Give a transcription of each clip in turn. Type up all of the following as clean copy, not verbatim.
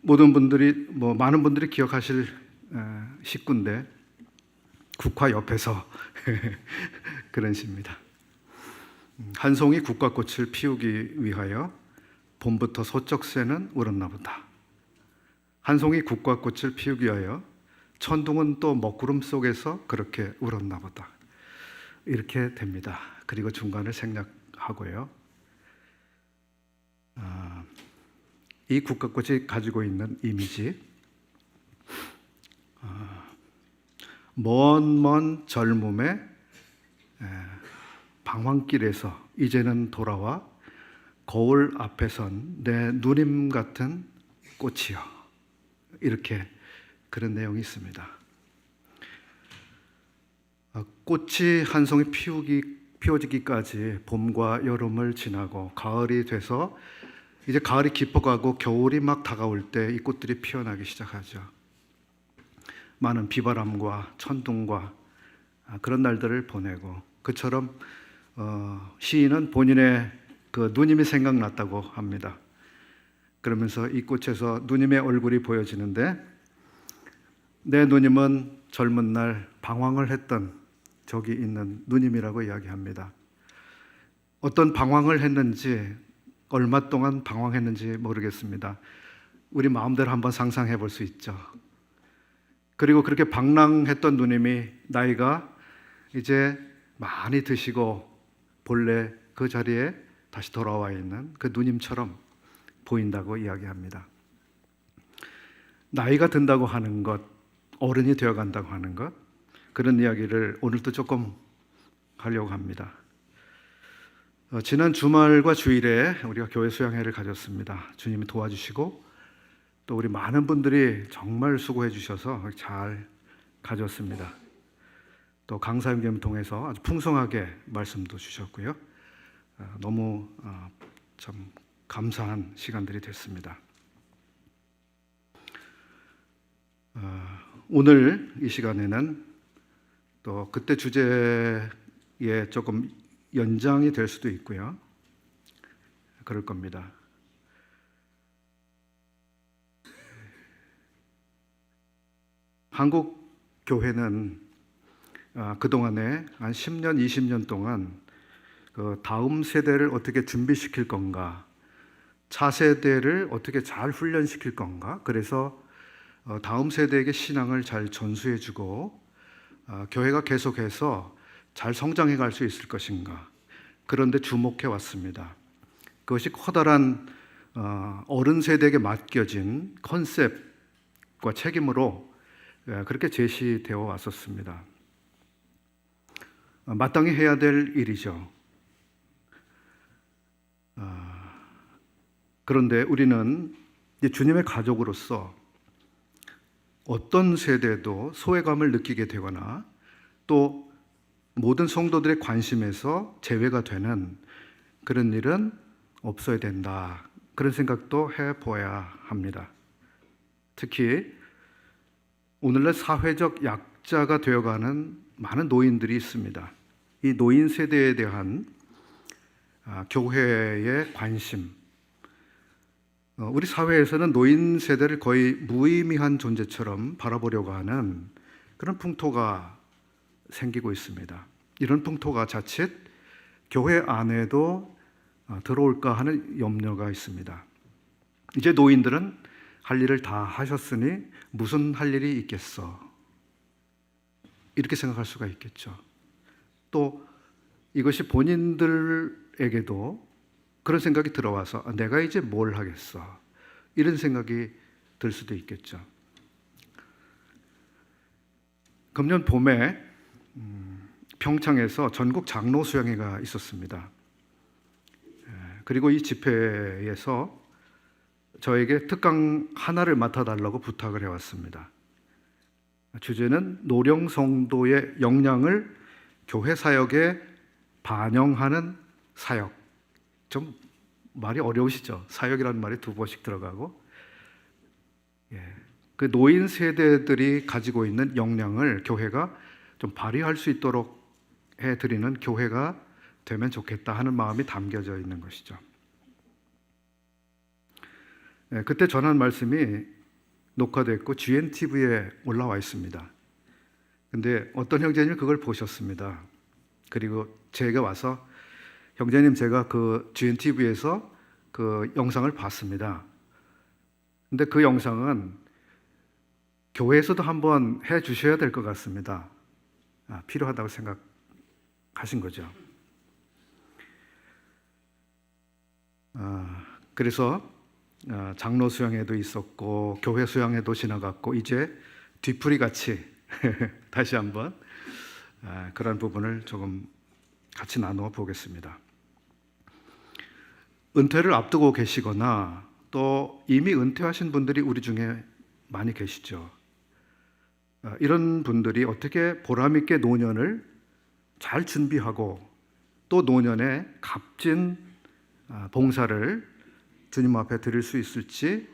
모든 분들이 많은 분들이 기억하실 시구인데 국화 옆에서 그런 시입니다. 한 송이 국화꽃을 피우기 위하여 봄부터 소쩍새는 울었나 보다. 한 송이 국화꽃을 피우기 위하여 천둥은 또 먹구름 속에서 그렇게 울었나 보다. 이렇게 됩니다. 그리고 중간을 생략하고요. 이 국화꽃이 가지고 있는 이미지, 먼 젊음의 방황길에서 이제는 돌아와 거울 앞에 선 내 누님 같은 꽃이여, 이렇게 그런 내용이 있습니다. 꽃이 한 송이 피워지기까지 봄과 여름을 지나고 가을이 돼서 이제 가을이 깊어가고 겨울이 막 다가올 때 이 꽃들이 피어나기 시작하죠. 많은 비바람과 천둥과 그런 날들을 보내고, 그처럼 시인은 본인의 그 누님이 생각났다고 합니다. 그러면서 이 꽃에서 누님의 얼굴이 보여지는데, 내 누님은 젊은 날 방황을 했던 저기 있는 누님이라고 이야기합니다. 어떤 방황을 했는지, 얼마 동안 방황했는지 모르겠습니다. 우리 마음대로 한번 상상해 볼 수 있죠. 그리고 그렇게 방랑했던 누님이 나이가 이제 많이 드시고 본래 그 자리에 다시 돌아와 있는 그 누님처럼 보인다고 이야기합니다. 나이가 든다고 하는 것, 어른이 되어간다고 하는 것, 그런 이야기를 오늘도 조금 하려고 합니다. 지난 주말과 주일에 우리가 교회 수양회를 가졌습니다. 주님이 도와주시고 또 우리 많은 분들이 정말 수고해 주셔서 잘 가졌습니다. 또 강사임금을 통해서 아주 풍성하게 말씀도 주셨고요. 너무 참 감사한 시간들이 됐습니다. 오늘 이 시간에는 또 그때 주제에 조금 연장이 될 수도 있고요. 그럴 겁니다. 한국 교회는 그동안에 한 10년, 20년 동안 그 다음 세대를 어떻게 준비시킬 건가, 차세대를 어떻게 잘 훈련시킬 건가, 그래서 다음 세대에게 신앙을 잘 전수해주고 교회가 계속해서 잘 성장해 갈 수 있을 것인가, 그런데 주목해 왔습니다. 그것이 커다란 어른 세대에게 맡겨진 컨셉과 책임으로 그렇게 제시되어 왔었습니다. 마땅히 해야 될 일이죠. 그런데 우리는 주님의 가족으로서 어떤 세대도 소외감을 느끼게 되거나 또 모든 성도들의 관심에서 제외가 되는 그런 일은 없어야 된다, 그런 생각도 해보아야 합니다. 특히 오늘날 사회적 약자가 되어가는 많은 노인들이 있습니다. 이 노인 세대에 대한 교회의 관심, 우리 사회에서는 노인 세대를 거의 무의미한 존재처럼 바라보려고 하는 그런 풍토가 생기고 있습니다. 이런 풍토가 자칫 교회 안에도 들어올까 하는 염려가 있습니다. 이제 노인들은 할 일을 다 하셨으니 무슨 할 일이 있겠어, 이렇게 생각할 수가 있겠죠. 또 이것이 본인들에게도 그런 생각이 들어와서 내가 이제 뭘 하겠어, 이런 생각이 들 수도 있겠죠. 금년 봄에 평창에서 전국 장로 수양회가 있었습니다. 그리고 이 집회에서 저에게 특강 하나를 맡아달라고 부탁을 해왔습니다. 주제는 노령 성도의 역량을 교회 사역에 반영하는 사역. 좀 말이 어려우시죠? 사역이라는 말이 두 번씩 들어가고, 그 노인 세대들이 가지고 있는 역량을 교회가 좀 발휘할 수 있도록 해드리는 교회가 되면 좋겠다 하는 마음이 담겨져 있는 것이죠. 그때 전한 말씀이 녹화됐고 GNTV에 올라와 있습니다. 근데 어떤 형제님이 그걸 보셨습니다. 그리고 제가 와서 형제님 제가 그 GNTV에서 그 영상을 봤습니다. 근데 그 영상은 교회에서도 한번 해 주셔야 될 것 같습니다. 필요하다고 생각하신 거죠. 그래서 장로 수양회도 있었고 교회 수양회도 지나갔고 이제 뒤풀이 같이 다시 한번 그런 부분을 조금 같이 나누어 보겠습니다. 은퇴를 앞두고 계시거나 또 이미 은퇴하신 분들이 우리 중에 많이 계시죠. 이런 분들이 어떻게 보람 있게 노년을 잘 준비하고 또 노년에 값진 봉사를 주님 앞에 드릴 수 있을지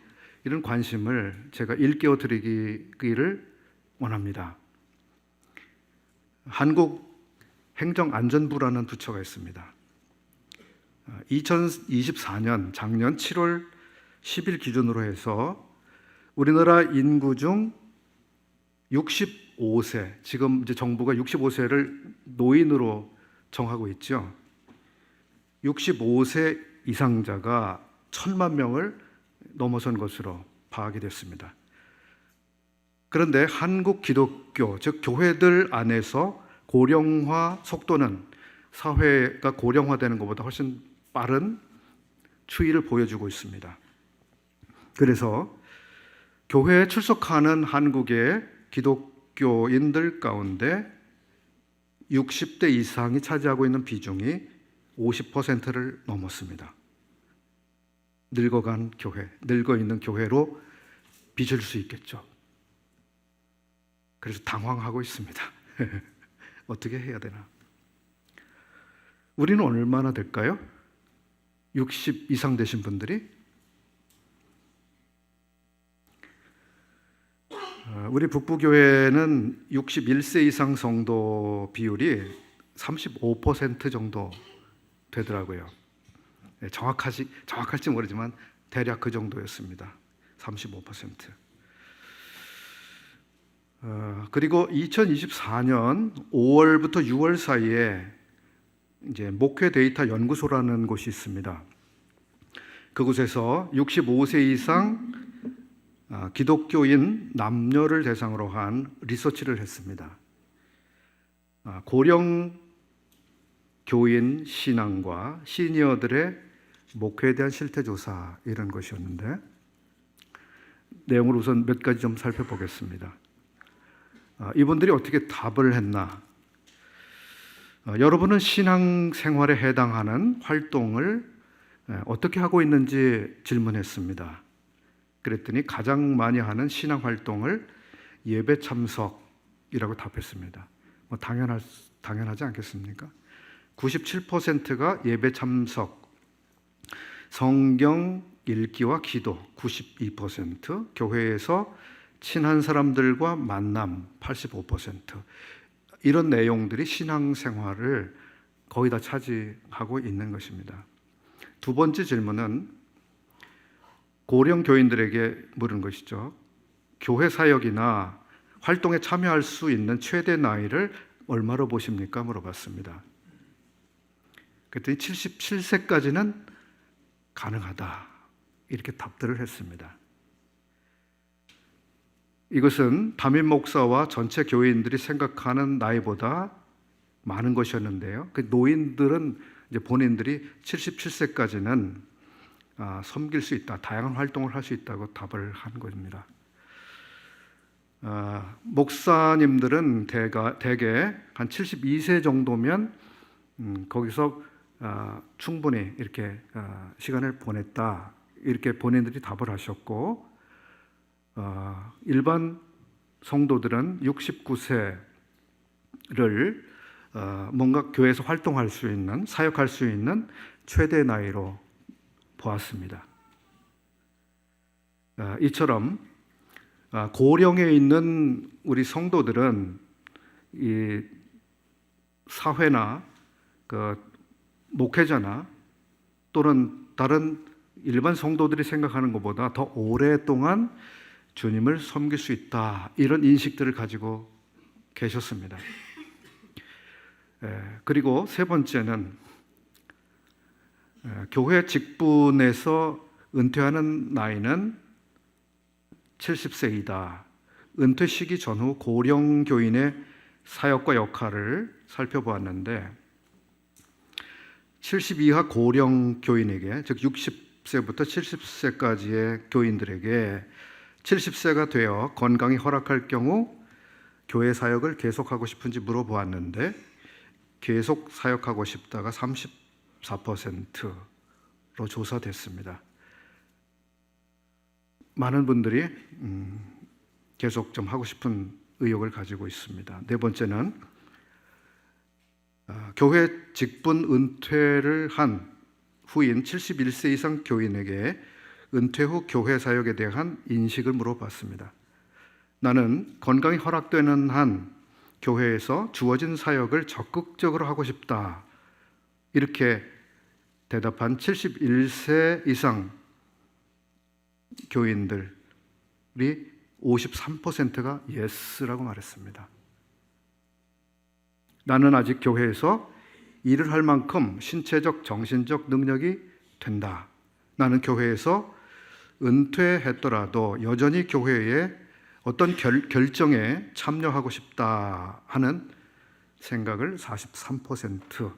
이런 관심을 제가 일깨워 드리기를 원합니다. 한국행정안전부라는 부처가 있습니다. 2024년 작년 7월 10일 기준으로 해서 우리나라 인구 중 65세, 지금 이제 정부가 65세를 노인으로 정하고 있죠. 65세 이상자가 1,000만 명을 넘어선 것으로 파악이 됐습니다. 그런데 한국 기독교, 즉 교회들 안에서 고령화 속도는 사회가 고령화되는 것보다 훨씬 빠른 추이를 보여주고 있습니다. 그래서 교회에 출석하는 한국의 기독교인들 가운데 60대 이상이 차지하고 있는 비중이 50%를 넘었습니다. 늙어간 교회, 늙어 있는 교회로 빚을 수 있겠죠. 그래서 당황하고 있습니다. 어떻게 해야 되나? 우리는 얼마나 될까요? 60 이상 되신 분들이? 우리 북부교회는 61세 이상 성도 비율이 35% 정도 되더라고요. 정확할지 모르지만 대략 그 정도였습니다. 35%. 그리고 2024년 5월부터 6월 사이에 이제 목회 데이터 연구소라는 곳이 있습니다. 그곳에서 65세 이상 기독교인 남녀를 대상으로 한 리서치를 했습니다. 고령 교인 신앙과 시니어들의 목회에 대한 실태조사 이런 것이었는데 내용을 우선 몇 가지 좀 살펴보겠습니다. 이분들이 어떻게 답을 했나? 여러분은 신앙생활에 해당하는 활동을 어떻게 하고 있는지 질문했습니다. 그랬더니 가장 많이 하는 신앙활동을 예배 참석이라고 답했습니다. 당연하지 않겠습니까? 97%가 예배 참석, 성경 읽기와 기도 92%, 교회에서 친한 사람들과 만남 85%, 이런 내용들이 신앙생활을 거의 다 차지하고 있는 것입니다. 두 번째 질문은 고령 교인들에게 물은 것이죠. 교회 사역이나 활동에 참여할 수 있는 최대 나이를 얼마로 보십니까? 물어봤습니다. 그랬더니 77세까지는 가능하다, 이렇게 답들을 했습니다. 이것은 담임 목사와 전체 교인들이 생각하는 나이보다 많은 것이었는데요. 그 노인들은 이제 본인들이 77세까지는 섬길 수 있다, 다양한 활동을 할 수 있다고 답을 한 겁니다. 목사님들은 대개 한 72세 정도면 거기서 충분히 이렇게 시간을 보냈다, 이렇게 본인들이 답을 하셨고, 일반 성도들은 69세를 뭔가 교회에서 활동할 수 있는, 사역할 수 있는 최대 나이로 보았습니다. 이처럼 고령에 있는 우리 성도들은 이 사회나 그 목회자나 또는 다른 일반 성도들이 생각하는 것보다 더 오랫동안 주님을 섬길 수 있다, 이런 인식들을 가지고 계셨습니다. 그리고 세 번째는 교회 직분에서 은퇴하는 나이는 70세이다. 은퇴 시기 전후 고령 교인의 사역과 역할을 살펴보았는데 70 이하 고령 교인에게, 즉 60세부터 70세까지의 교인들에게 70세가 되어 건강이 허락할 경우 교회 사역을 계속하고 싶은지 물어보았는데 계속 사역하고 싶다가 34%로 조사됐습니다. 많은 분들이 계속 좀 하고 싶은 의욕을 가지고 있습니다. 네 번째는 교회 직분 은퇴를 한 후인 71세 이상 교인에게 은퇴 후 교회 사역에 대한 인식을 물어봤습니다. 나는 건강이 허락되는 한 교회에서 주어진 사역을 적극적으로 하고 싶다, 이렇게 대답한 71세 이상 교인들이 53%가 예스라고 말했습니다. 나는 아직 교회에서 일을 할 만큼 신체적, 정신적 능력이 된다. 나는 교회에서 은퇴했더라도 여전히 교회의 어떤 결정에 참여하고 싶다 하는 생각을 43%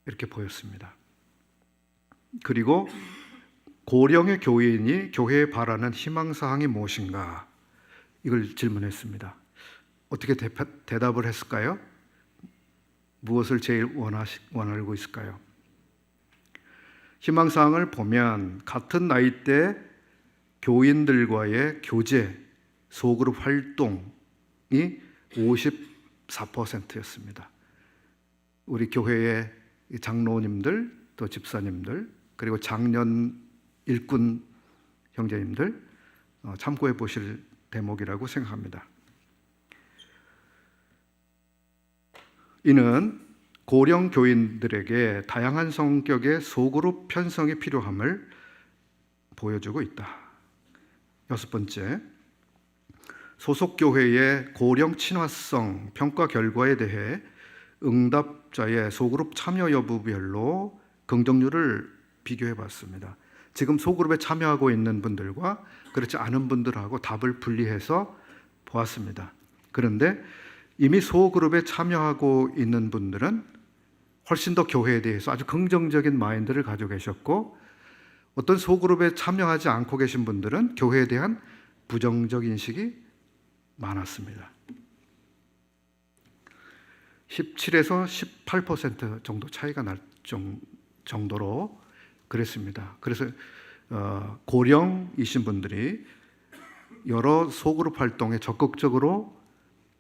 이렇게 보였습니다. 그리고 고령의 교인이 교회에 바라는 희망사항이 무엇인가, 이걸 질문했습니다. 어떻게 대답을 했을까요? 무엇을 제일 원하고 있을까요? 희망사항을 보면 같은 나이대 교인들과의 교제, 소그룹 활동이 54%였습니다. 우리 교회의 장로님들, 또 집사님들, 그리고 장년 일꾼 형제님들 참고해 보실 대목이라고 생각합니다. 이는 고령 교인들에게 다양한 성격의 소그룹 편성이 필요함을 보여주고 있다. 여섯 번째, 소속 교회의 고령 친화성 평가 결과에 대해 응답자의 소그룹 참여 여부별로 긍정률을 비교해 봤습니다. 지금 소그룹에 참여하고 있는 분들과 그렇지 않은 분들하고 답을 분리해서 보았습니다. 그런데 이미 소그룹에 참여하고 있는 분들은 훨씬 더 교회에 대해서 아주 긍정적인 마인드를 가지고 계셨고, 어떤 소그룹에 참여하지 않고 계신 분들은 교회에 대한 부정적 인식이 많았습니다. 17에서 18% 정도 차이가 날 정도로 그랬습니다. 그래서 고령이신 분들이 여러 소그룹 활동에 적극적으로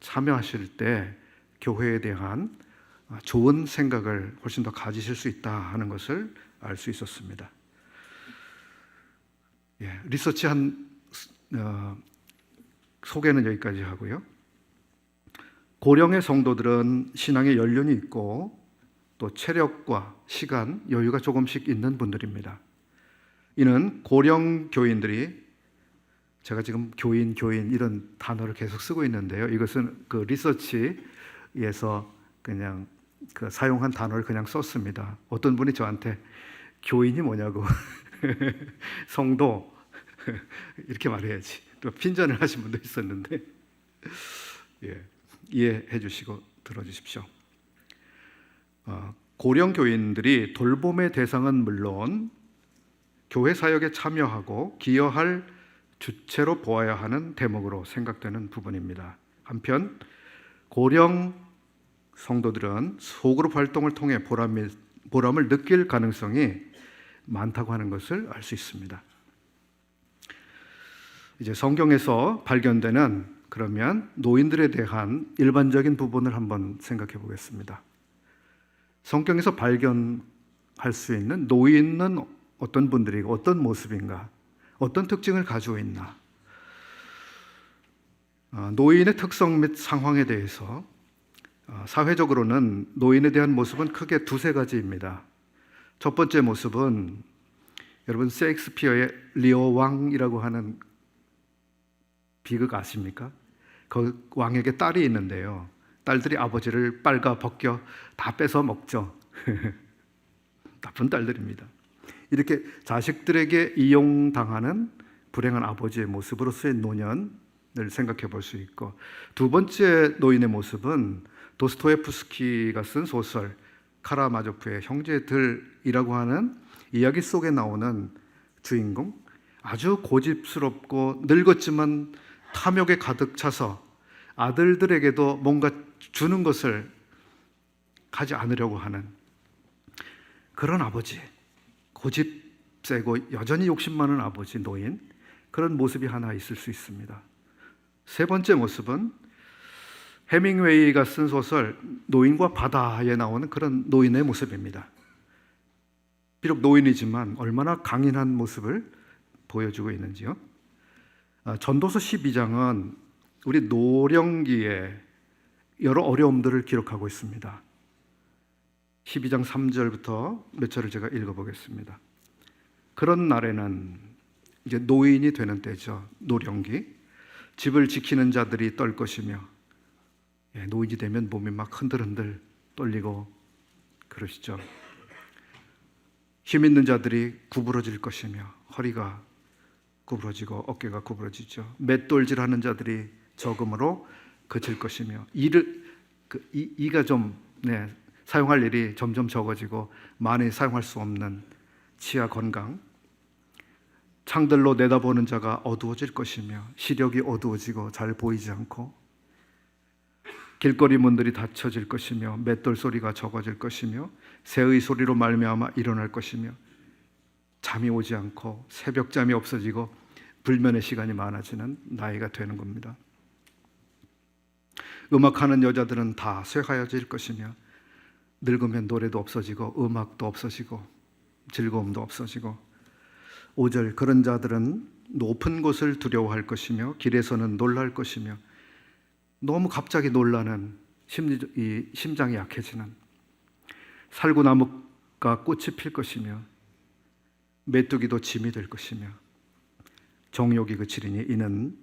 참여하실 때 교회에 대한 좋은 생각을 훨씬 더 가지실 수 있다 하는 것을 알 수 있었습니다. 리서치한 소개는 여기까지 하고요. 고령의 성도들은 신앙의 연륜이 있고 또 체력과 시간, 여유가 조금씩 있는 분들입니다. 이는 고령 교인들이, 제가 지금 교인 이런 단어를 계속 쓰고 있는데요. 이것은 그 리서치에서 그냥 그 사용한 단어를 그냥 썼습니다. 어떤 분이 저한테 교인이 뭐냐고 성도 이렇게 말해야지, 또 핀잔을 하신 분도 있었는데 이해해 주시고 들어주십시오. 고령 교인들이 돌봄의 대상은 물론 교회 사역에 참여하고 기여할 주체로 보아야 하는 대목으로 생각되는 부분입니다. 한편 고령 성도들은 소그룹 활동을 통해 보람을 느낄 가능성이 많다고 하는 것을 알 수 있습니다. 이제 성경에서 발견되는 그러면 노인들에 대한 일반적인 부분을 한번 생각해 보겠습니다. 성경에서 발견할 수 있는 노인은 어떤 분들이고 어떤 모습인가, 어떤 특징을 가지고 있나. 노인의 특성 및 상황에 대해서 사회적으로는 노인에 대한 모습은 크게 두세 가지입니다. 첫 번째 모습은 여러분 셰익스피어의 리어 왕이라고 하는 비극 아십니까? 그 왕에게 딸이 있는데요. 딸들이 아버지를 빨가 벗겨 다 뺏어 먹죠. 나쁜 딸들입니다. 이렇게 자식들에게 이용당하는 불행한 아버지의 모습으로서의 노년을 생각해 볼 수 있고, 두 번째 노인의 모습은 도스토예프스키가 쓴 소설 카라마조프의 형제들이라고 하는 이야기 속에 나오는 주인공, 아주 고집스럽고 늙었지만 탐욕에 가득 차서 아들들에게도 뭔가 주는 것을 하지 않으려고 하는 그런 아버지, 고집 세고 여전히 욕심 많은 아버지, 노인, 그런 모습이 하나 있을 수 있습니다. 세 번째 모습은 해밍웨이가 쓴 소설 노인과 바다에 나오는 그런 노인의 모습입니다. 비록 노인이지만 얼마나 강인한 모습을 보여주고 있는지요. 전도서 12장은 우리 노령기에 여러 어려움들을 기록하고 있습니다. 12장 3절부터 몇 절을 제가 읽어보겠습니다. 그런 날에는 이제 노인이 되는 때죠. 노령기. 집을 지키는 자들이 떨 것이며, 노인이 되면 몸이 막 흔들흔들 떨리고 그러시죠. 힘 있는 자들이 구부러질 것이며, 허리가 구부러지고 어깨가 구부러지죠. 맷돌질하는 자들이 적음으로 그칠 것이며, 이가 좀 사용할 일이 점점 적어지고 많이 사용할 수 없는 치아 건강. 창들로 내다보는 자가 어두워질 것이며, 시력이 어두워지고 잘 보이지 않고, 길거리 문들이 닫혀질 것이며, 맷돌 소리가 적어질 것이며, 새의 소리로 말미암아 일어날 것이며, 잠이 오지 않고 새벽잠이 없어지고 불면의 시간이 많아지는 나이가 되는 겁니다. 음악하는 여자들은 다 쇠하여질 것이며, 늙으면 노래도 없어지고 음악도 없어지고 즐거움도 없어지고, 5절 그런 자들은 높은 곳을 두려워할 것이며 길에서는 놀랄 것이며, 너무 갑자기 놀라는 심장이 약해지는, 살구나무가 꽃이 필 것이며 메뚜기도 짐이 될 것이며, 정욕이 그치리니 이는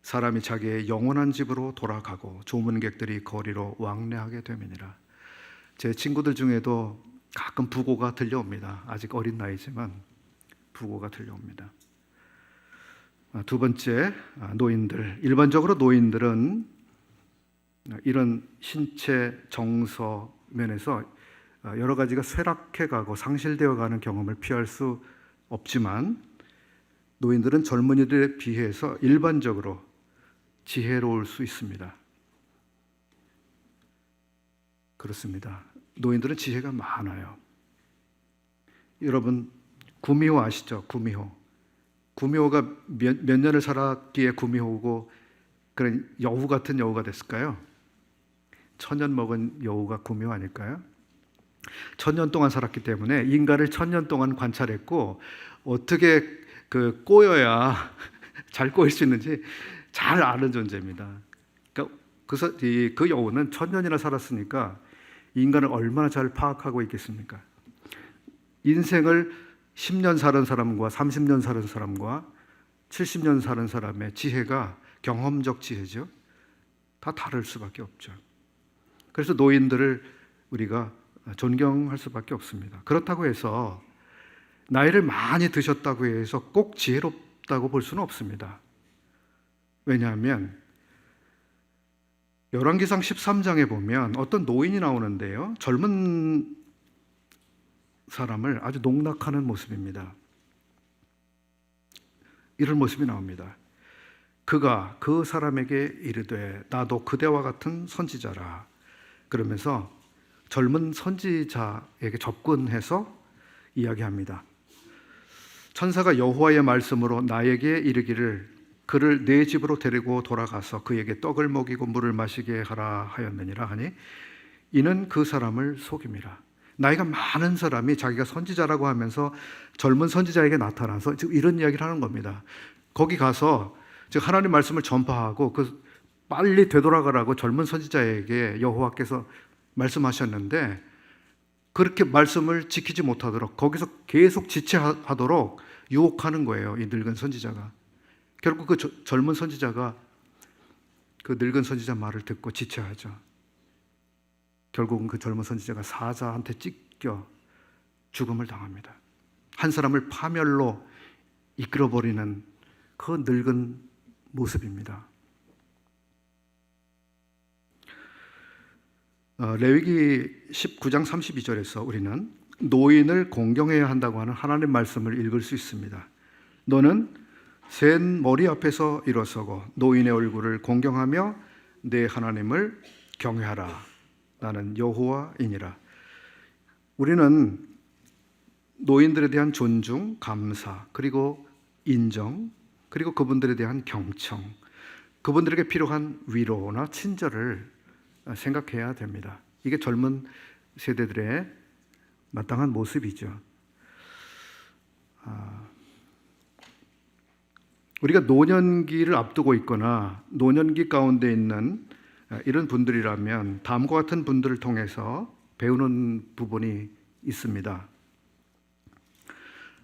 사람이 자기의 영원한 집으로 돌아가고 조문객들이 거리로 왕래하게 됨이니라. 제 친구들 중에도 가끔 부고가 들려옵니다. 아직 어린 나이지만 부고가 들려옵니다. 두 번째, 노인들. 일반적으로 노인들은 이런 신체 정서 면에서 여러 가지가 쇠락해가고 상실되어 가는 경험을 피할 수 없지만, 노인들은 젊은이들에 비해서 일반적으로 지혜로울 수 있습니다. 그렇습니다. 노인들은 지혜가 많아요. 여러분 구미호 아시죠? 구미호가 몇 년을 살았기에 구미호고 그런 여우 같은 여우가 됐을까요? 1000년 먹은 여우가 구미호 아닐까요? 1000년 동안 살았기 때문에 인간을 1000년 동안 관찰했고, 어떻게 꼬여야 잘 꼬일 수 있는지 잘 아는 존재입니다. 그러니까 그 여우는 1000년이나 살았으니까 인간을 얼마나 잘 파악하고 있겠습니까? 인생을 10년 사는 사람과 30년 사는 사람과 70년 사는 사람의 지혜가, 경험적 지혜죠, 다 다를 수밖에 없죠. 그래서 노인들을 우리가 존경할 수밖에 없습니다. 그렇다고 해서 나이를 많이 드셨다고 해서 꼭 지혜롭다고 볼 수는 없습니다. 왜냐하면 열왕기상 13장에 보면 어떤 노인이 나오는데요, 젊은 사람을 아주 농락하는 모습입니다. 이런 모습이 나옵니다. 그가 그 사람에게 이르되 나도 그대와 같은 선지자라. 그러면서 젊은 선지자에게 접근해서 이야기합니다. 천사가 여호와의 말씀으로 나에게 이르기를 그를 내 집으로 데리고 돌아가서 그에게 떡을 먹이고 물을 마시게 하라 하였느니라 하니, 이는 그 사람을 속임이라. 나이가 많은 사람이 자기가 선지자라고 하면서 젊은 선지자에게 나타나서 지금 이런 이야기를 하는 겁니다. 거기 가서 즉 하나님 말씀을 전파하고 빨리 되돌아가라고 젊은 선지자에게 여호와께서 말씀하셨는데, 그렇게 말씀을 지키지 못하도록 거기서 계속 지체하도록 유혹하는 거예요. 이 늙은 선지자가. 결국 그 젊은 선지자가 그 늙은 선지자 말을 듣고 지체하죠. 결국은 그 젊은 선지자가 사자한테 찢겨 죽음을 당합니다. 한 사람을 파멸로 이끌어버리는 그 늙은 모습입니다. 레위기 19장 32절에서 우리는 노인을 공경해야 한다고 하는 하나님 말씀을 읽을 수 있습니다. 너는 센 머리 앞에서 일어서고 노인의 얼굴을 공경하며 내 하나님을 경외하라. 나는 여호와이니라. 우리는 노인들에 대한 존중, 감사, 그리고 인정, 그리고 그분들에 대한 경청, 그분들에게 필요한 위로나 친절을 생각해야 됩니다. 이게 젊은 세대들의 마땅한 모습이죠. 우리가 노년기를 앞두고 있거나 노년기 가운데 있는 이런 분들이라면 다음과 같은 분들을 통해서 배우는 부분이 있습니다.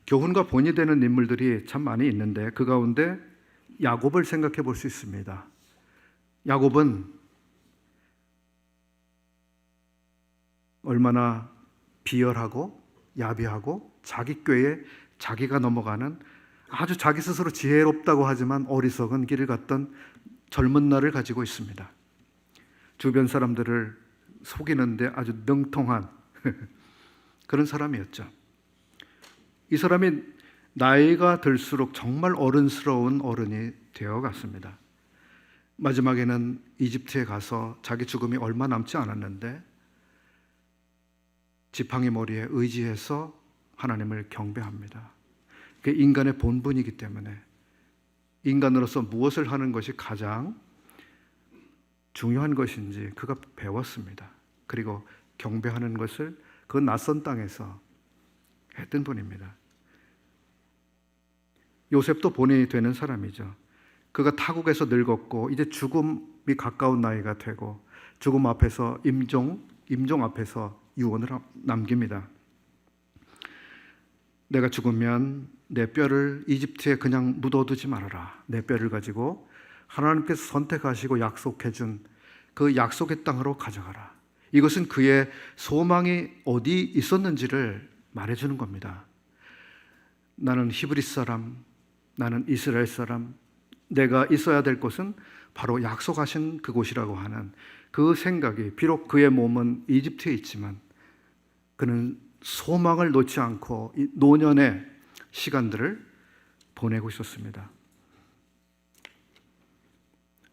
교훈과 본이 되는 인물들이 참 많이 있는데 그 가운데 야곱을 생각해 볼 수 있습니다. 야곱은 얼마나 비열하고 야비하고 자기 꾀에 자기가 넘어가는 아주 자기 스스로 지혜롭다고 하지만 어리석은 길을 갔던 젊은 날을 가지고 있습니다. 주변 사람들을 속이는데 아주 능통한 그런 사람이었죠. 이 사람이 나이가 들수록 정말 어른스러운 어른이 되어갔습니다. 마지막에는 이집트에 가서 자기 죽음이 얼마 남지 않았는데 지팡이 머리에 의지해서 하나님을 경배합니다. 그게 인간의 본분이기 때문에 인간으로서 무엇을 하는 것이 가장 중요한 것인지 그가 배웠습니다. 그리고 경배하는 것을 그 낯선 땅에서 했던 분입니다. 요셉도 본이 되는 사람이죠. 그가 타국에서 늙었고 이제 죽음이 가까운 나이가 되고 죽음 앞에서 임종 앞에서 유언을 남깁니다. 내가 죽으면 내 뼈를 이집트에 그냥 묻어두지 말아라. 내 뼈를 가지고 하나님께서 선택하시고 약속해 준 그 약속의 땅으로 가져가라. 이것은 그의 소망이 어디 있었는지를 말해주는 겁니다. 나는 히브리 사람, 나는 이스라엘 사람, 내가 있어야 될 곳은 바로 약속하신 그곳이라고 하는 그 생각이, 비록 그의 몸은 이집트에 있지만 그는 소망을 놓지 않고 이 노년의 시간들을 보내고 있었습니다.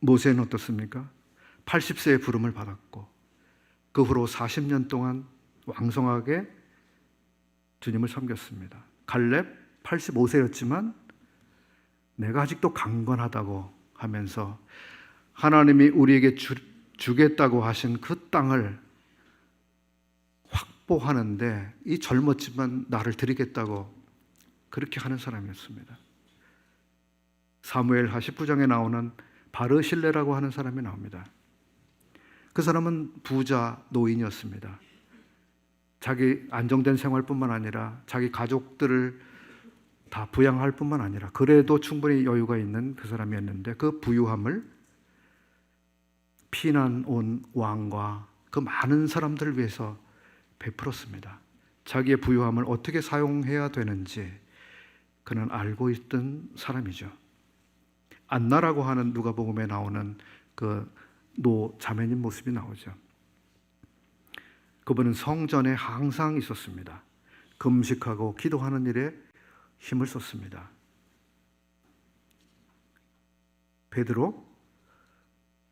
모세는 어떻습니까? 80세의 부름을 받았고 그 후로 40년 동안 왕성하게 주님을 섬겼습니다. 갈렙 85세였지만 내가 아직도 강건하다고 하면서 하나님이 우리에게 주겠다고 하신 그 땅을 확보하는데 이 젊었지만 나를 드리겠다고 그렇게 하는 사람이었습니다. 사무엘하 19장에 나오는 바르실레라고 하는 사람이 나옵니다. 그 사람은 부자 노인이었습니다. 자기 안정된 생활뿐만 아니라 자기 가족들을 다 부양할 뿐만 아니라 그래도 충분히 여유가 있는 그 사람이었는데 그 부유함을 피난 온 왕과 그 많은 사람들을 위해서 베풀었습니다. 자기의 부유함을 어떻게 사용해야 되는지 그는 알고 있던 사람이죠. 안나라고 하는 누가복음에 나오는 그 노 자매님 모습이 나오죠. 그분은 성전에 항상 있었습니다. 금식하고 기도하는 일에 힘을 썼습니다. 베드로,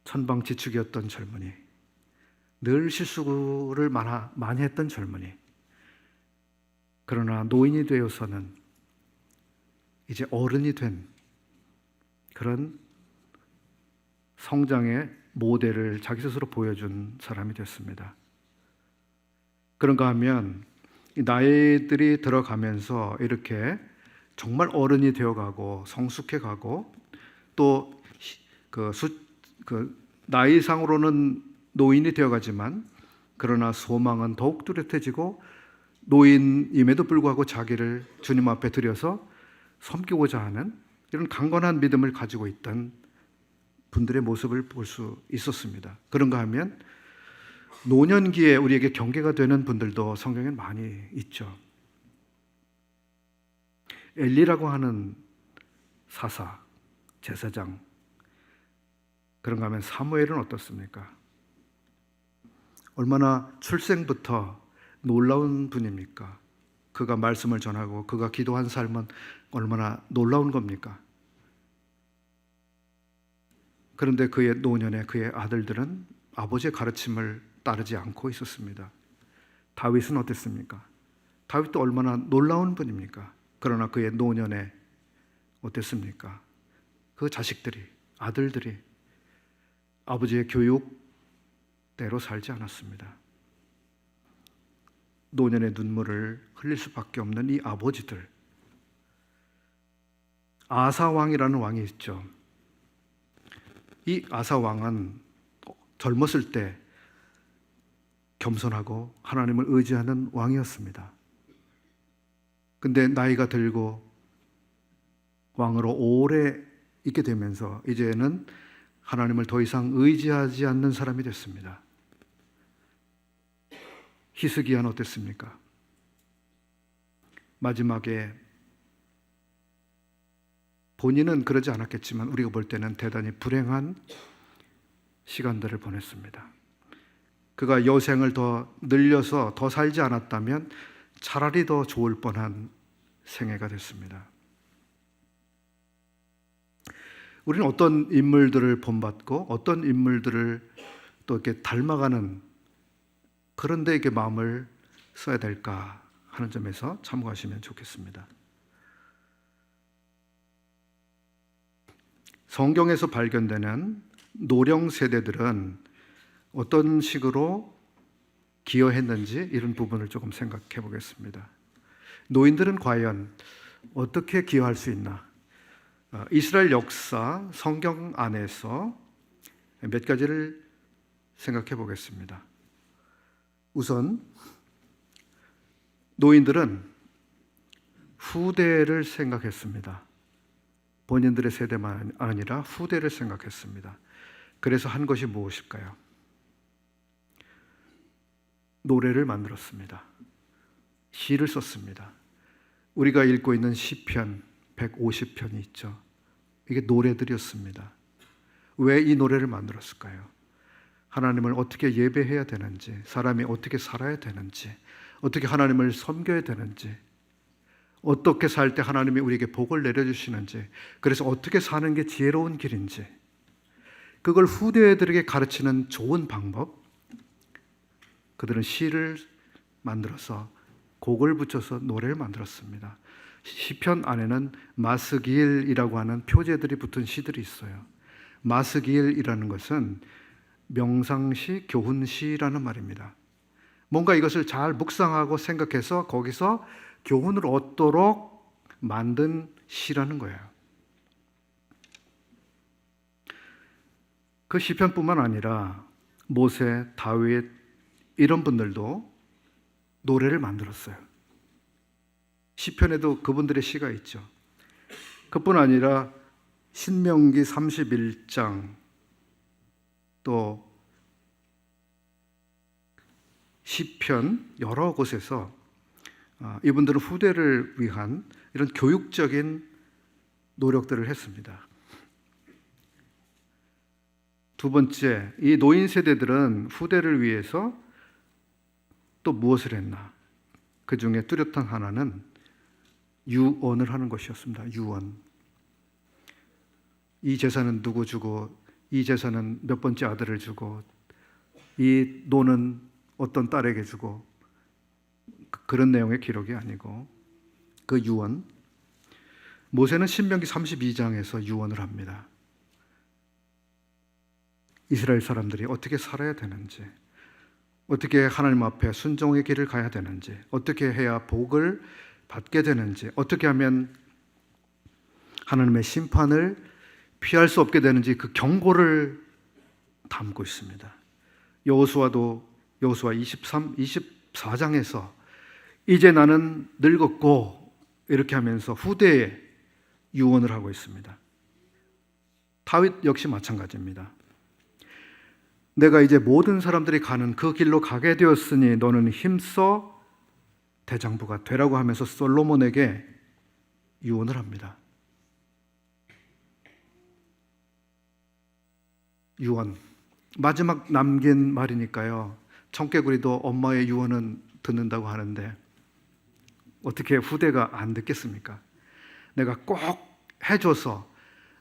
천방지축이었던 젊은이, 늘 실수를 많이 했던 젊은이, 그러나 노인이 되어서는 이제 어른이 된 그런 성장의 모델을 자기 스스로 보여준 사람이 됐습니다. 그런가 하면 나이들이 들어가면서 이렇게 정말 어른이 되어가고 성숙해가고 또 나이상으로는 노인이 되어가지만 그러나 소망은 더욱 뚜렷해지고 노인임에도 불구하고 자기를 주님 앞에 들여서 섬기고자 하는 이런 강건한 믿음을 가지고 있던 분들의 모습을 볼 수 있었습니다. 그런가 하면 노년기에 우리에게 경계가 되는 분들도 성경에 많이 있죠. 엘리라고 하는 사사, 제사장. 그런가 하면 사무엘은 어떻습니까? 얼마나 출생부터 놀라운 분입니까? 그가 말씀을 전하고 그가 기도한 삶은 얼마나 놀라운 겁니까? 그런데 그의 노년에 그의 아들들은 아버지의 가르침을 따르지 않고 있었습니다. 다윗은 어땠습니까? 다윗도 얼마나 놀라운 분입니까? 그러나 그의 노년에 어땠습니까? 그 자식들이, 아들들이 아버지의 교육대로 살지 않았습니다. 노년의 눈물을 흘릴 수밖에 없는 이 아버지들. 아사왕이라는 왕이 있죠. 이 아사왕은 젊었을 때 겸손하고 하나님을 의지하는 왕이었습니다. 근데 나이가 들고 왕으로 오래 있게 되면서 이제는 하나님을 더 이상 의지하지 않는 사람이 됐습니다. 히스기야는 어땠습니까? 마지막에 본인은 그러지 않았겠지만 우리가 볼 때는 대단히 불행한 시간들을 보냈습니다. 그가 여생을 더 늘려서 더 살지 않았다면 차라리 더 좋을 뻔한 생애가 됐습니다. 우리는 어떤 인물들을 본받고 어떤 인물들을 또 이렇게 닮아가는 그런 데 이렇게 마음을 써야 될까 하는 점에서 참고하시면 좋겠습니다. 성경에서 발견되는 노령 세대들은 어떤 식으로 기여했는지 이런 부분을 조금 생각해 보겠습니다. 노인들은 과연 어떻게 기여할 수 있나? 이스라엘 역사 성경 안에서 몇 가지를 생각해 보겠습니다. 우선 노인들은 후대를 생각했습니다. 본인들의 세대만 아니라 후대를 생각했습니다. 그래서 한 것이 무엇일까요? 노래를 만들었습니다. 시를 썼습니다. 우리가 읽고 있는 시편 150편이 있죠. 이게 노래들이었습니다. 왜 이 노래를 만들었을까요? 하나님을 어떻게 예배해야 되는지, 사람이 어떻게 살아야 되는지, 어떻게 하나님을 섬겨야 되는지, 어떻게 살 때 하나님이 우리에게 복을 내려주시는지, 그래서 어떻게 사는 게 지혜로운 길인지, 그걸 후대들에게 가르치는 좋은 방법, 그들은 시를 만들어서 곡을 붙여서 노래를 만들었습니다. 시편 안에는 마스길이라고 하는 표제들이 붙은 시들이 있어요. 마스길이라는 것은 명상시, 교훈시라는 말입니다. 뭔가 이것을 잘 묵상하고 생각해서 거기서 교훈을 얻도록 만든 시라는 거예요. 그 시편뿐만 아니라 모세, 다윗 이런 분들도 노래를 만들었어요. 시편에도 그분들의 시가 있죠. 그뿐 아니라 신명기 31장 또 시편 여러 곳에서 이분들은 후대를 위한 이런 교육적인 노력들을 했습니다. 두 번째, 이 노인 세대들은 후대를 위해서 또 무엇을 했나? 그 중에 뚜렷한 하나는 유언을 하는 것이었습니다. 유언. 이 재산은 누구 주고, 이 재산은 몇 번째 아들을 주고, 이 노는 어떤 딸에게 주고, 그런 내용의 기록이 아니고 그 유언. 모세는 신명기 32장에서 유언을 합니다. 이스라엘 사람들이 어떻게 살아야 되는지, 어떻게 하나님 앞에 순종의 길을 가야 되는지, 어떻게 해야 복을 받게 되는지, 어떻게 하면 하나님의 심판을 피할 수 없게 되는지 그 경고를 담고 있습니다. 여호수아 24장에서 이제 나는 늙었고 이렇게 하면서 후대에 유언을 하고 있습니다. 다윗 역시 마찬가지입니다. 내가 이제 모든 사람들이 가는 그 길로 가게 되었으니 너는 힘써 대장부가 되라고 하면서 솔로몬에게 유언을 합니다. 유언, 마지막 남긴 말이니까요. 청개구리도 엄마의 유언은 듣는다고 하는데 어떻게 후대가 안 듣겠습니까? 내가 꼭 해줘서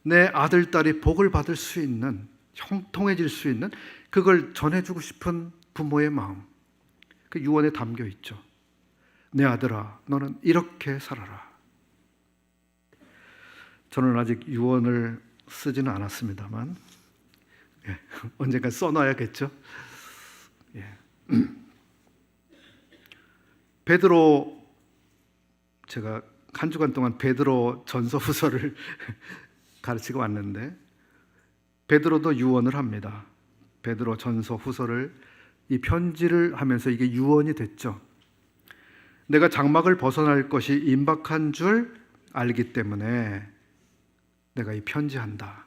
내 아들, 딸이 복을 받을 수 있는, 형통해질 수 있는 그걸 전해주고 싶은 부모의 마음, 그 유언에 담겨 있죠. 내 아들아, 너는 이렇게 살아라. 저는 아직 유언을 쓰지는 않았습니다만 언젠가 써놔야겠죠. 베드로, 제가 한 주간 동안 베드로 전서 후서를 가르치고 왔는데 베드로도 유언을 합니다. 베드로 전서 후서를, 이 편지를 하면서 이게 유언이 됐죠. 내가 장막을 벗어날 것이 임박한 줄 알기 때문에 내가 이 편지한다.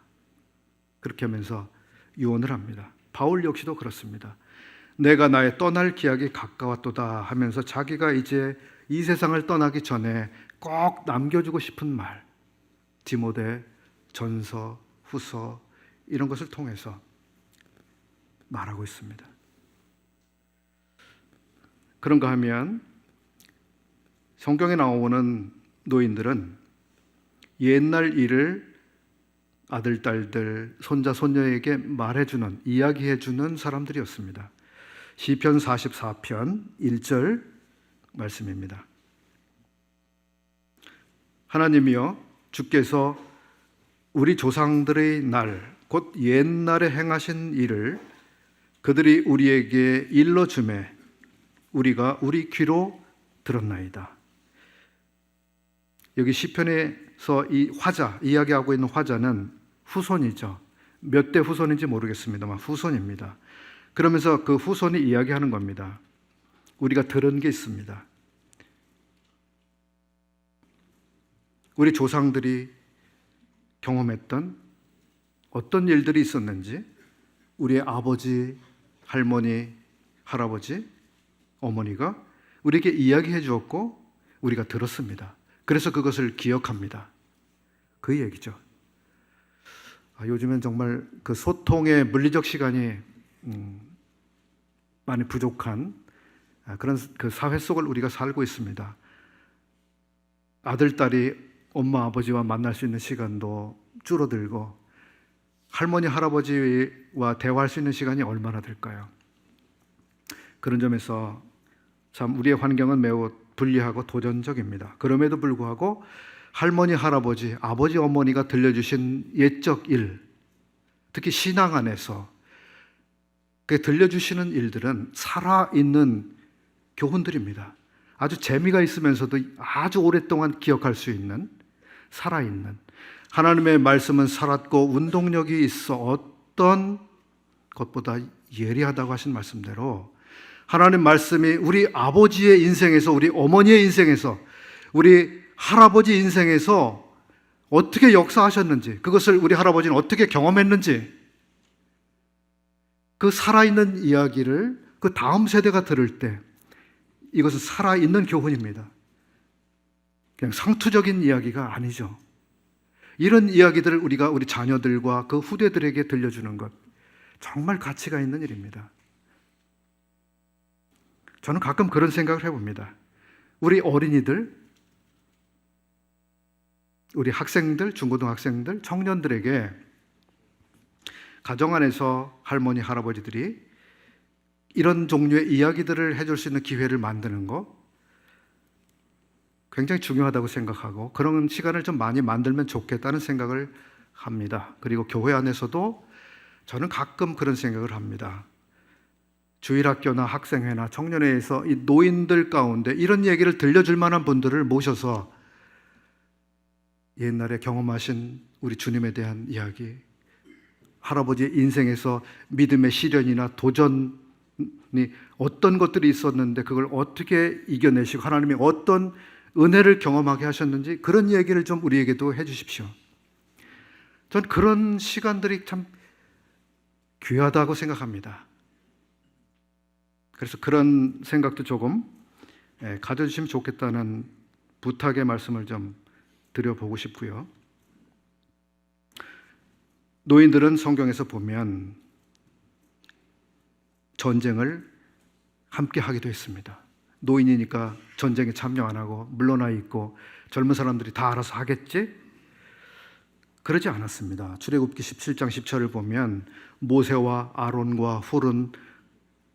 그렇게 하면서 유언을 합니다. 바울 역시도 그렇습니다. 내가 나의 떠날 기약이 가까웠도다 하면서 자기가 이제 이 세상을 떠나기 전에 꼭 남겨주고 싶은 말, 디모데 전서, 후서 이런 것을 통해서 말하고 있습니다. 그런가 하면 성경에 나오는 노인들은 옛날 일을 아들, 딸들, 손자, 손녀에게 말해주는, 이야기해주는 사람들이었습니다. 시편 44편 1절 말씀입니다. 하나님이여, 주께서 우리 조상들의 날, 곧 옛날에 행하신 일을 그들이 우리에게 일러주매 우리가 우리 귀로 들었나이다. 여기 시편에서 이 화자, 이야기하고 있는 화자는 후손이죠. 몇 대 후손인지 모르겠습니다만 후손입니다. 그러면서 그 후손이 이야기하는 겁니다. 우리가 들은 게 있습니다. 우리 조상들이 경험했던 어떤 일들이 있었는지 우리의 아버지, 할머니, 할아버지, 어머니가 우리에게 이야기해 주었고 우리가 들었습니다. 그래서 그것을 기억합니다. 그 얘기죠. 요즘엔 정말 그 소통의 물리적 시간이 많이 부족한 그런 그 사회 속을 우리가 살고 있습니다. 아들, 딸이 엄마, 아버지와 만날 수 있는 시간도 줄어들고 할머니, 할아버지와 대화할 수 있는 시간이 얼마나 될까요? 그런 점에서 참 우리의 환경은 매우 불리하고 도전적입니다. 그럼에도 불구하고 할머니, 할아버지, 아버지, 어머니가 들려주신 옛적 일, 특히 신앙 안에서 그 들려주시는 일들은 살아있는 교훈들입니다. 아주 재미가 있으면서도 아주 오랫동안 기억할 수 있는, 살아있는, 하나님의 말씀은 살았고 운동력이 있어 어떤 것보다 예리하다고 하신 말씀대로 하나님 말씀이 우리 아버지의 인생에서, 우리 어머니의 인생에서, 우리 할아버지 인생에서 어떻게 역사하셨는지, 그것을 우리 할아버지는 어떻게 경험했는지, 그 살아있는 이야기를 그 다음 세대가 들을 때 이것은 살아있는 교훈입니다. 그냥 상투적인 이야기가 아니죠. 이런 이야기들을 우리가 우리 자녀들과 그 후대들에게 들려주는 것, 정말 가치가 있는 일입니다. 저는 가끔 그런 생각을 해봅니다. 우리 어린이들, 우리 학생들, 중고등학생들, 청년들에게 가정 안에서 할머니, 할아버지들이 이런 종류의 이야기들을 해줄 수 있는 기회를 만드는 거 굉장히 중요하다고 생각하고 그런 시간을 좀 많이 만들면 좋겠다는 생각을 합니다. 그리고 교회 안에서도 저는 가끔 그런 생각을 합니다. 주일학교나 학생회나 청년회에서 이 노인들 가운데 이런 얘기를 들려줄 만한 분들을 모셔서 옛날에 경험하신 우리 주님에 대한 이야기, 할아버지의 인생에서 믿음의 시련이나 도전 어떤 것들이 있었는데 그걸 어떻게 이겨내시고 하나님이 어떤 은혜를 경험하게 하셨는지 그런 얘기를 좀 우리에게도 해주십시오. 전 그런 시간들이 참 귀하다고 생각합니다. 그래서 그런 생각도 조금 가져주시면 좋겠다는 부탁의 말씀을 좀 드려보고 싶고요. 노인들은 성경에서 보면 전쟁을 함께 하기도 했습니다. 노인이니까 전쟁에 참여 안 하고 물러나 있고 젊은 사람들이 다 알아서 하겠지? 그러지 않았습니다. 출애굽기 17장 10절을 보면 모세와 아론과 훌은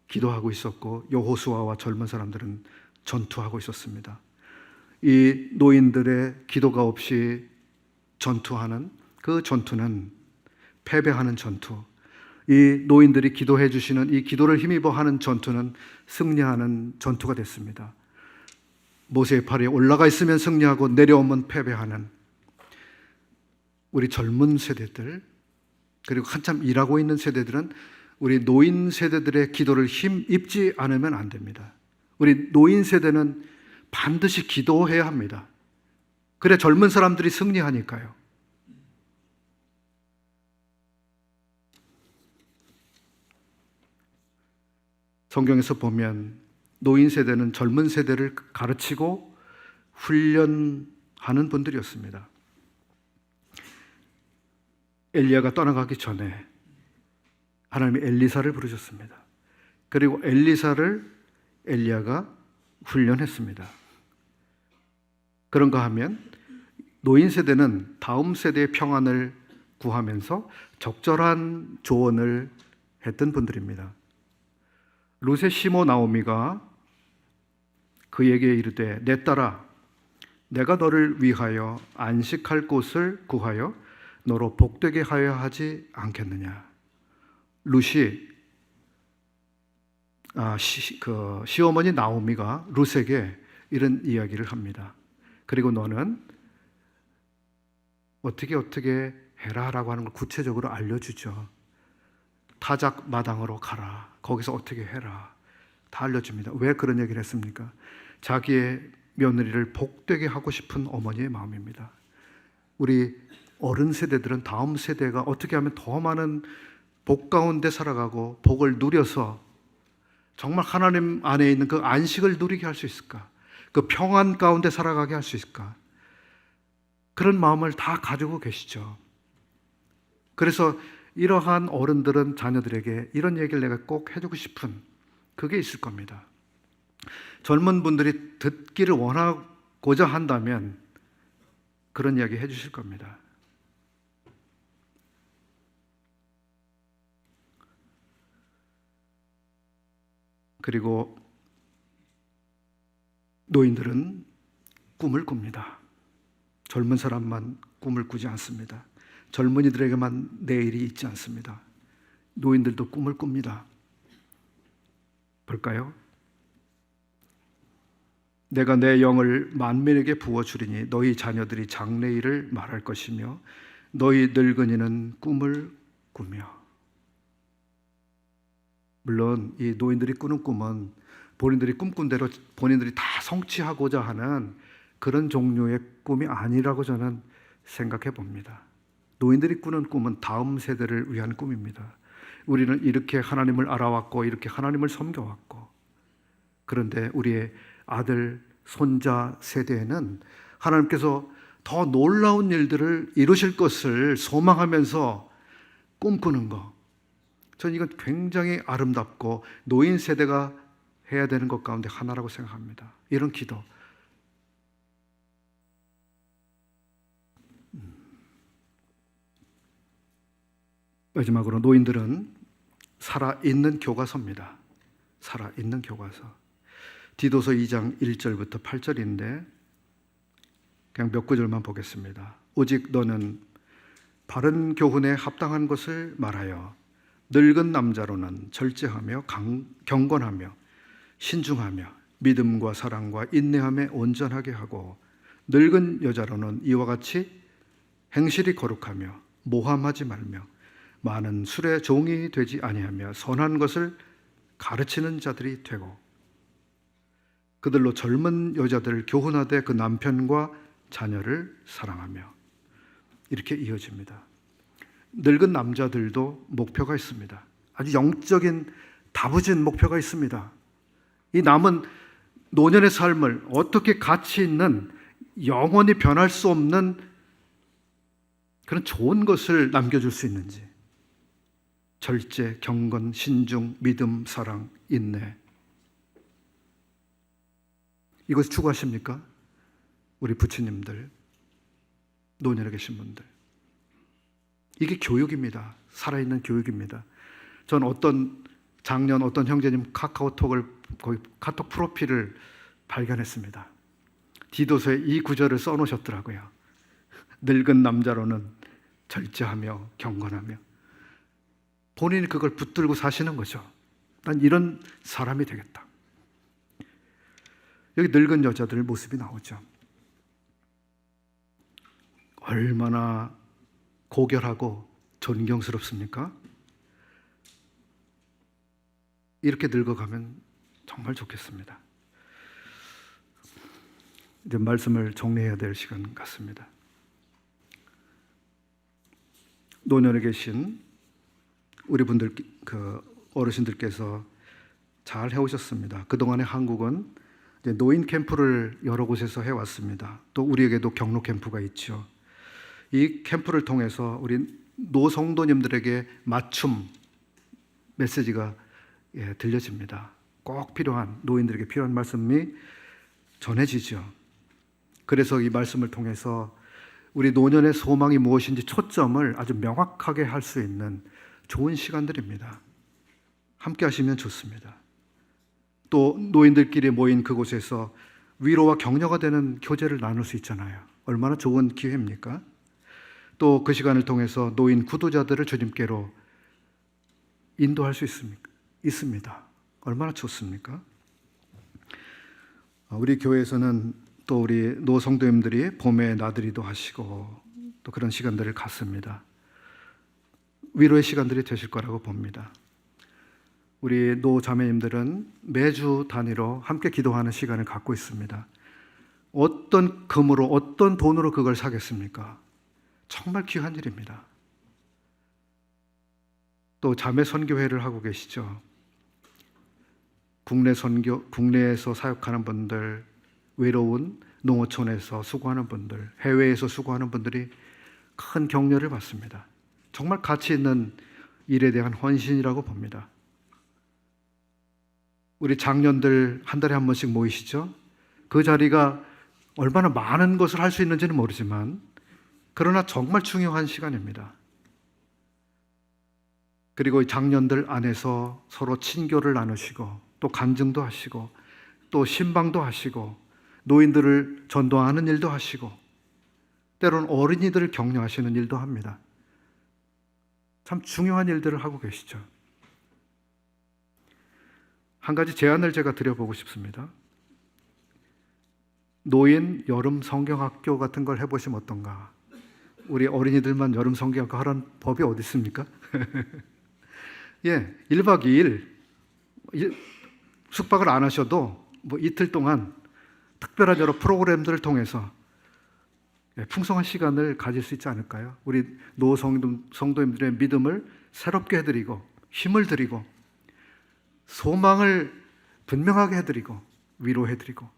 기도하고 있었고 여호수아와 젊은 사람들은 전투하고 있었습니다. 이 노인들의 기도가 없이 전투하는 그 전투는 패배하는 전투, 이 노인들이 기도해 주시는 이 기도를 힘입어 하는 전투는 승리하는 전투가 됐습니다. 모세의 팔에 올라가 있으면 승리하고 내려오면 패배하는 우리 젊은 세대들, 그리고 한참 일하고 있는 세대들은 우리 노인 세대들의 기도를 힘입지 않으면 안 됩니다. 우리 노인 세대는 반드시 기도해야 합니다. 그래 젊은 사람들이 승리하니까요. 성경에서 보면 노인 세대는 젊은 세대를 가르치고 훈련하는 분들이었습니다. 엘리야가 떠나가기 전에 하나님이 엘리사를 부르셨습니다. 그리고 엘리야가 훈련했습니다. 그런가 하면 노인 세대는 다음 세대의 평안을 구하면서 적절한 조언을 했던 분들입니다. 룻의 시모 나오미가 그에게 이르되 내 딸아 내가 너를 위하여 안식할 곳을 구하여 너로 복되게 하여 하지 않겠느냐. 룻이 시어머니 나오미가 룻에게 이런 이야기를 합니다. 그리고 너는 어떻게 해라라고 하는 걸 구체적으로 알려주죠. 타작 마당으로 가라. 거기서 어떻게 해라. 다 알려줍니다. 왜 그런 얘기를 했습니까? 자기의 며느리를 복되게 하고 싶은 어머니의 마음입니다. 우리 어른 세대들은 다음 세대가 어떻게 하면 더 많은 복 가운데 살아가고 복을 누려서 정말 하나님 안에 있는 그 안식을 누리게 할 수 있을까? 그 평안 가운데 살아가게 할 수 있을까? 그런 마음을 다 가지고 계시죠. 그래서 이러한 어른들은 자녀들에게 이런 얘기를 내가 꼭 해주고 싶은 그게 있을 겁니다. 젊은 분들이 듣기를 원하고자 한다면 그런 이야기 해주실 겁니다. 그리고 노인들은 꿈을 꿉니다. 젊은 사람만 꿈을 꾸지 않습니다. 젊은이들에게만 내일이 있지 않습니다. 노인들도 꿈을 꿉니다. 볼까요? 내가 내 영을 만민에게 부어주리니 너희 자녀들이 장래일을 말할 것이며 너희 늙은이는 꿈을 꾸며. 물론 이 노인들이 꾸는 꿈은 본인들이 꿈꾼 대로 본인들이 다 성취하고자 하는 그런 종류의 꿈이 아니라고 저는 생각해 봅니다. 노인들이 꾸는 꿈은 다음 세대를 위한 꿈입니다. 우리는 이렇게 하나님을 알아왔고 이렇게 하나님을 섬겨왔고, 그런데 우리의 아들, 손자 세대에는 하나님께서 더 놀라운 일들을 이루실 것을 소망하면서 꿈꾸는 것, 저는 이건 굉장히 아름답고 노인 세대가 해야 되는 것 가운데 하나라고 생각합니다. 이런 기도. 마지막으로 노인들은 살아있는 교과서입니다. 살아있는 교과서. 디도서 2장 1절부터 8절인데 그냥 몇 구절만 보겠습니다. 오직 너는 바른 교훈에 합당한 것을 말하여 늙은 남자로는 절제하며 경건하며 신중하며 믿음과 사랑과 인내함에 온전하게 하고, 늙은 여자로는 이와 같이 행실이 거룩하며 모함하지 말며 많은 술의 종이 되지 아니하며 선한 것을 가르치는 자들이 되고, 그들로 젊은 여자들을 교훈하되 그 남편과 자녀를 사랑하며, 이렇게 이어집니다. 늙은 남자들도 목표가 있습니다. 아주 영적인 다부진 목표가 있습니다. 이 남은 노년의 삶을 어떻게 가치 있는, 영원히 변할 수 없는 그런 좋은 것을 남겨줄 수 있는지, 절제, 경건, 신중, 믿음, 사랑, 인내, 이것을 추구하십니까? 우리 부처님들, 노년에 계신 분들. 이게 교육입니다. 살아있는 교육입니다. 전 작년 어떤 형제님 거기 카톡 프로필을 발견했습니다. 디도서에 이 구절을 써놓으셨더라고요. 늙은 남자로는 절제하며 경건하며. 본인이 그걸 붙들고 사시는 거죠. 난 이런 사람이 되겠다. 여기 늙은 여자들 모습이 나오죠. 얼마나 고결하고 존경스럽습니까? 이렇게 늙어가면 정말 좋겠습니다. 이제 말씀을 정리해야 될 시간 같습니다. 노년에 계신 우리 분들, 어르신들께서 잘 해오셨습니다. 그동안에 한국은 이제 노인 캠프를 여러 곳에서 해왔습니다. 또 우리에게도 경로 캠프가 있죠. 이 캠프를 통해서 우리 노성도님들에게 맞춤 메시지가 들려집니다. 꼭 필요한, 노인들에게 필요한 말씀이 전해지죠. 그래서 이 말씀을 통해서 우리 노년의 소망이 무엇인지 초점을 아주 명확하게 할 수 있는 좋은 시간들입니다. 함께 하시면 좋습니다. 또 노인들끼리 모인 그곳에서 위로와 격려가 되는 교제를 나눌 수 있잖아요. 얼마나 좋은 기회입니까? 또 그 시간을 통해서 노인 구도자들을 주님께로 인도할 수 있습니다. 얼마나 좋습니까? 우리 교회에서는 또 우리 노성도님들이 봄에 나들이도 하시고 또 그런 시간들을 갖습니다. 위로의 시간들이 되실 거라고 봅니다. 우리 노자매님들은 매주 단위로 함께 기도하는 시간을 갖고 있습니다. 어떤 금으로, 어떤 돈으로 그걸 사겠습니까? 정말 귀한 일입니다. 또 자매 선교회를 하고 계시죠. 국내에서 사역하는 분들, 외로운 농어촌에서 수고하는 분들, 해외에서 수고하는 분들이 큰 격려를 받습니다. 정말 가치 있는 일에 대한 헌신이라고 봅니다. 우리 장년들 한 달에 한 번씩 모이시죠? 그 자리가 얼마나 많은 것을 할 수 있는지는 모르지만 그러나 정말 중요한 시간입니다. 그리고 장년들 안에서 서로 친교를 나누시고 또 간증도 하시고 또 신방도 하시고 노인들을 전도하는 일도 하시고 때로는 어린이들을 격려하시는 일도 합니다. 참 중요한 일들을 하고 계시죠. 한 가지 제안을 제가 드려보고 싶습니다. 노인 여름 성경학교 같은 걸 해보시면 어떤가? 우리 어린이들만 여름 성경학교 하라는 법이 어디 있습니까? 예, 1박 2일 숙박을 안 하셔도 뭐 이틀 동안 특별한 여러 프로그램들을 통해서 풍성한 시간을 가질 수 있지 않을까요? 우리 노성도님들의 믿음을 새롭게 해드리고 힘을 드리고 소망을 분명하게 해드리고 위로해드리고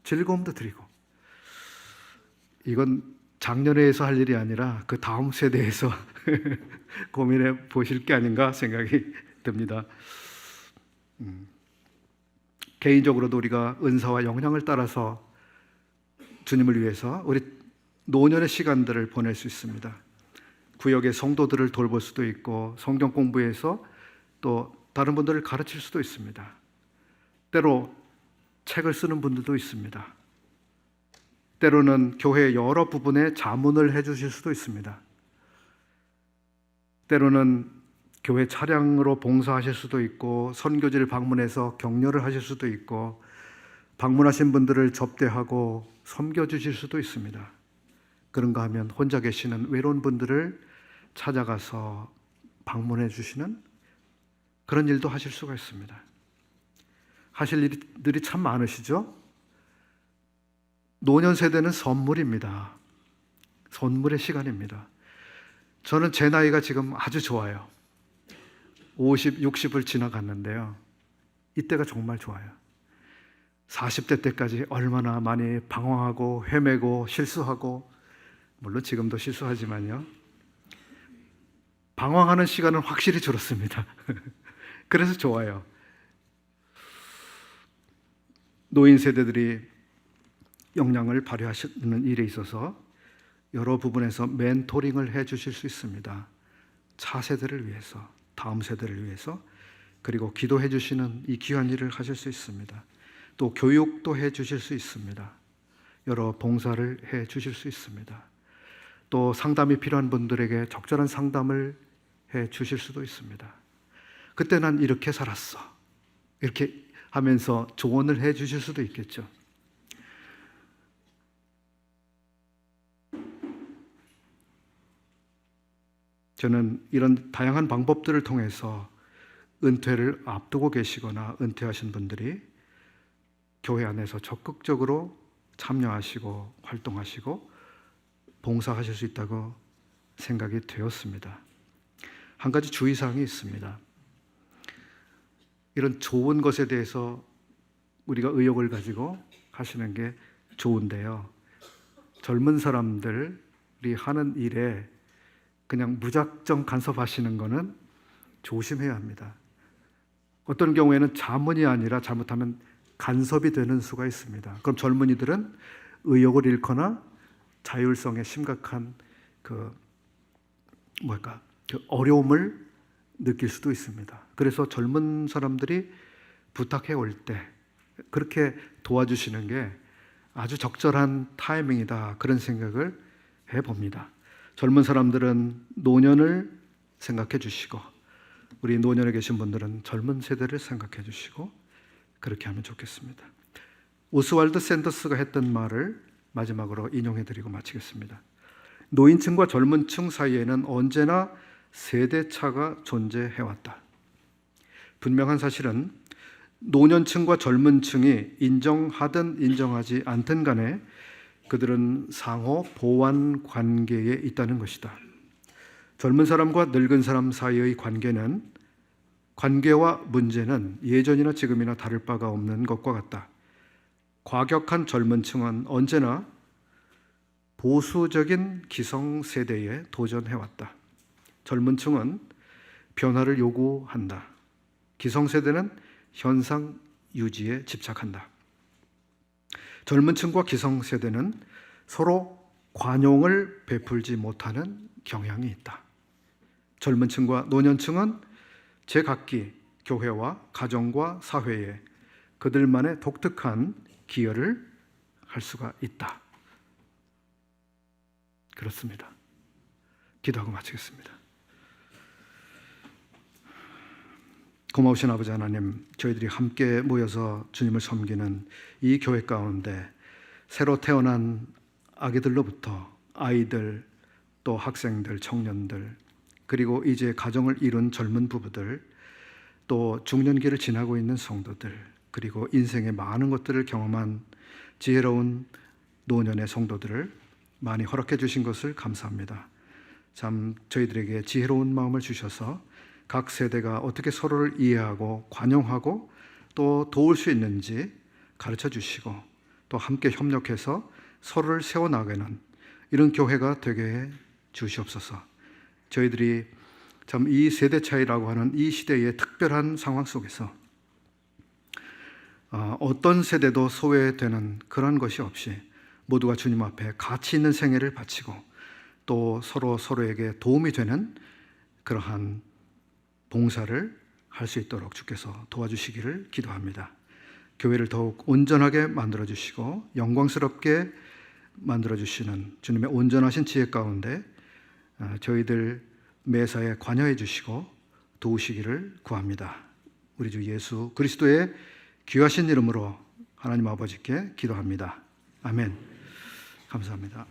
즐거움도 드리고, 이건 작년에서 할 일이 아니라 그 다음 세대에서 고민해 보실 게 아닌가 생각이 듭니다. 개인적으로도 우리가 은사와 역량을 따라서 주님을 위해서 우리 노년의 시간들을 보낼 수 있습니다. 구역의 성도들을 돌볼 수도 있고 성경 공부해서 또 다른 분들을 가르칠 수도 있습니다. 때로 책을 쓰는 분들도 있습니다. 때로는 교회 여러 부분에 자문을 해주실 수도 있습니다. 때로는 교회 차량으로 봉사하실 수도 있고 선교지를 방문해서 격려를 하실 수도 있고 방문하신 분들을 접대하고 섬겨주실 수도 있습니다. 그런가 하면 혼자 계시는 외로운 분들을 찾아가서 방문해 주시는 그런 일도 하실 수가 있습니다. 하실 일들이 참 많으시죠? 노년 세대는 선물입니다. 선물의 시간입니다. 저는 제 나이가 지금 아주 좋아요. 50, 60을 지나갔는데요. 이때가 정말 좋아요. 40대 때까지 얼마나 많이 방황하고 헤매고 실수하고, 물론 지금도 실수하지만요, 방황하는 시간은 확실히 줄었습니다. 그래서 좋아요. 노인 세대들이 역량을 발휘하시는 일에 있어서 여러 부분에서 멘토링을 해 주실 수 있습니다. 차세대를 위해서, 다음 세대를 위해서, 그리고 기도해 주시는 이 귀한 일을 하실 수 있습니다. 또 교육도 해 주실 수 있습니다. 여러 봉사를 해 주실 수 있습니다. 또 상담이 필요한 분들에게 적절한 상담을 해 주실 수도 있습니다. 그때 난 이렇게 살았어, 이렇게 하면서 조언을 해 주실 수도 있겠죠. 저는 이런 다양한 방법들을 통해서 은퇴를 앞두고 계시거나 은퇴하신 분들이 교회 안에서 적극적으로 참여하시고 활동하시고 봉사하실 수 있다고 생각이 되었습니다. 한 가지 주의사항이 있습니다. 이런 좋은 것에 대해서 우리가 의욕을 가지고 하시는 게 좋은데요, 젊은 사람들이 하는 일에 그냥 무작정 간섭하시는 것은 조심해야 합니다. 어떤 경우에는 자문이 아니라 잘못하면 간섭이 되는 수가 있습니다. 그럼 젊은이들은 의욕을 잃거나 자율성에 심각한 어려움을 느낄 수도 있습니다. 그래서 젊은 사람들이 부탁해 올 때 그렇게 도와주시는 게 아주 적절한 타이밍이다, 그런 생각을 해봅니다. 젊은 사람들은 노년을 생각해 주시고, 우리 노년에 계신 분들은 젊은 세대를 생각해 주시고, 그렇게 하면 좋겠습니다. 오스왈드 샌더스가 했던 말을 마지막으로 인용해 드리고 마치겠습니다. 노인층과 젊은층 사이에는 언제나 세대차가 존재해왔다. 분명한 사실은 노년층과 젊은층이 인정하든 인정하지 않든 간에 그들은 상호 보완 관계에 있다는 것이다. 젊은 사람과 늙은 사람 사이의 관계와 문제는 예전이나 지금이나 다를 바가 없는 것과 같다. 과격한 젊은 층은 언제나 보수적인 기성세대에 도전해왔다. 젊은 층은 변화를 요구한다. 기성세대는 현상 유지에 집착한다. 젊은 층과 기성세대는 서로 관용을 베풀지 못하는 경향이 있다. 젊은 층과 노년층은 제각기 교회와 가정과 사회에 그들만의 독특한 기여를 할 수가 있다. 그렇습니다. 기도하고 마치겠습니다. 고마우신 아버지 하나님, 저희들이 함께 모여서 주님을 섬기는 이 교회 가운데 새로 태어난 아기들로부터 아이들, 또 학생들, 청년들, 그리고 이제 가정을 이룬 젊은 부부들, 또 중년기를 지나고 있는 성도들, 그리고 인생의 많은 것들을 경험한 지혜로운 노년의 성도들을 많이 허락해 주신 것을 감사합니다. 참 저희들에게 지혜로운 마음을 주셔서 각 세대가 어떻게 서로를 이해하고 관용하고 또 도울 수 있는지 가르쳐 주시고, 또 함께 협력해서 서로를 세워나가는 이런 교회가 되게 해 주시옵소서. 저희들이 참 이 세대 차이라고 하는 이 시대의 특별한 상황 속에서 어떤 세대도 소외되는 그런 것이 없이 모두가 주님 앞에 가치 있는 생애를 바치고 또 서로에게 도움이 되는 그러한 봉사를 할 수 있도록 주께서 도와주시기를 기도합니다. 교회를 더욱 온전하게 만들어주시고 영광스럽게 만들어주시는 주님의 온전하신 지혜 가운데 저희들 매사에 관여해 주시고 도우시기를 구합니다. 우리 주 예수 그리스도의 귀하신 이름으로 하나님 아버지께 기도합니다. 아멘. 감사합니다.